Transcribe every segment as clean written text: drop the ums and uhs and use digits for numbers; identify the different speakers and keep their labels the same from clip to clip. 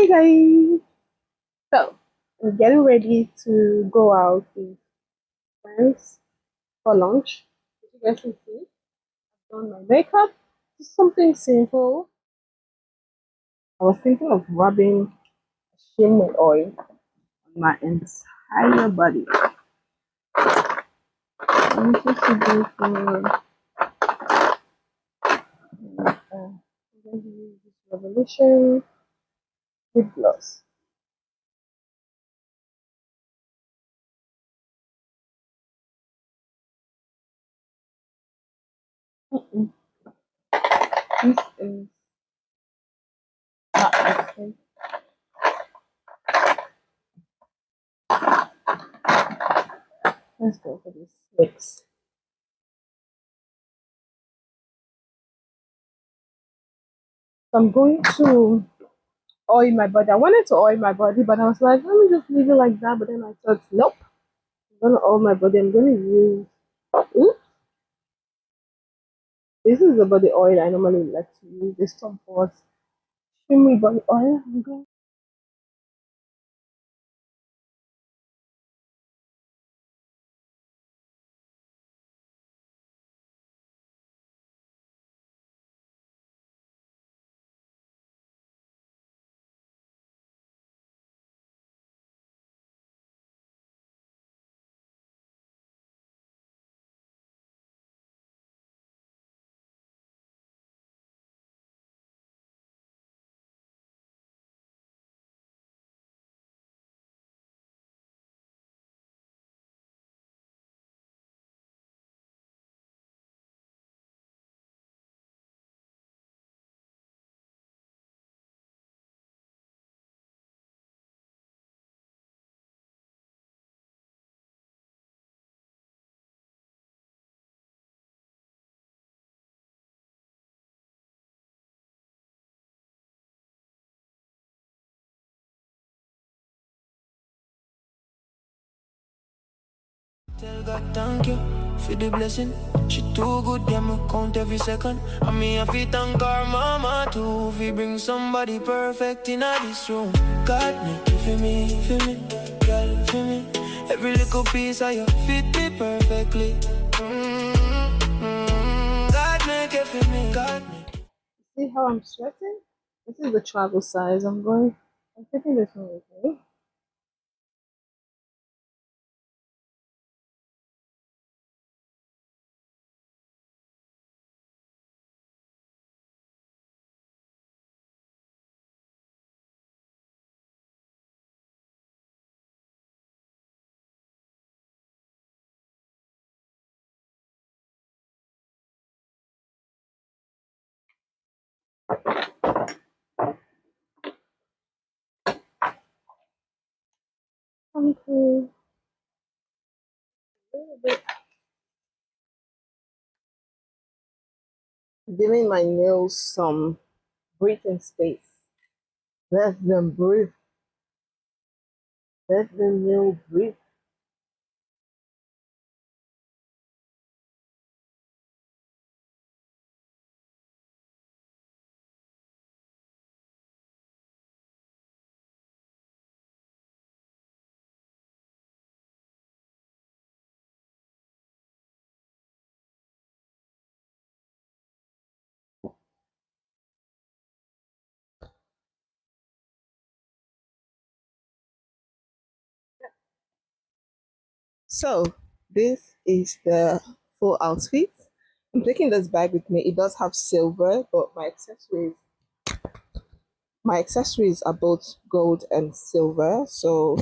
Speaker 1: Hi guys! So, I'm getting ready to go out with friends for lunch. As you guys can see, I've done my makeup. Just something simple. I was thinking of rubbing shea oil on my entire body. I'm just going to use this Revolution lip gloss. Mm-mm. This is not okay. Let's go for this mix. So I'm going to oil my body. I wanted to oil my body, but I was like, let me just leave it like that. But then I thought, nope, I'm gonna oil my body. I'm gonna use. Oops, this is the body oil I normally like to use. This Tom Ford shimmy body oil. I'm going.
Speaker 2: Tell God thank you for the blessing. She too good, yeah, me count every second. And me have to thank her mama too. If bring somebody perfect in this room. God make you for me, girl, for me. Every little piece of you fit me perfectly. God make it for me, God make it.
Speaker 1: See how I'm sweating? This is the travel size. I'm going. I'm taking this one with me. I'm cool. A little bit. Giving my nails some breathing space. Let them breathe. Let the nail breathe. So this is the full outfit. I'm taking this bag with me. It does have silver, but my accessories are both gold and silver. So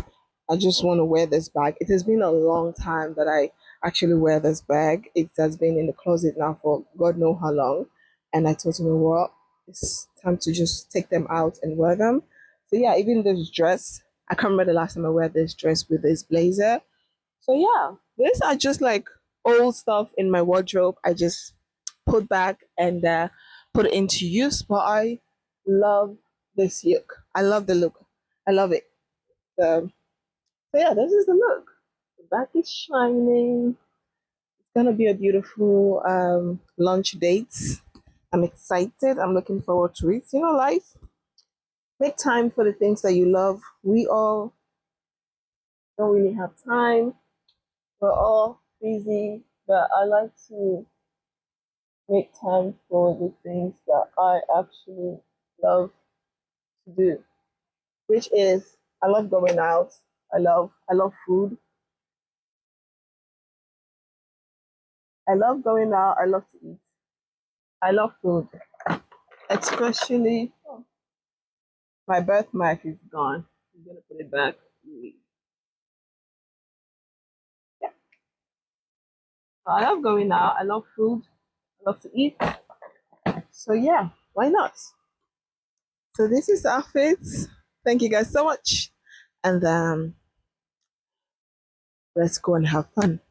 Speaker 1: I just want to wear this bag. It has been a long time that I actually wear this bag. It has been in the closet now for God know how long. And I thought, you know what? It's time to just take them out and wear them. So yeah, even this dress, I can't remember the last time I wear this dress with this blazer. So yeah, these are just like old stuff in my wardrobe. I just put back and put it into use. But I love this look. I love the look. I love it. So yeah, this is the look. The back is shining. It's gonna be a beautiful lunch date. I'm excited. I'm looking forward to it. You know, life. Make time for the things that you love. We all don't really have time. We're all busy, but I like to make time for the things that I actually love to do, which is I love going out. I love food. I love going out. I love to eat. I love food, especially my birthmark is gone. I'm gonna put it back. Yeah. I love going out. I love food. I love to eat. So yeah, why not? So this is the outfits. Thank you guys so much, and let's go and have fun.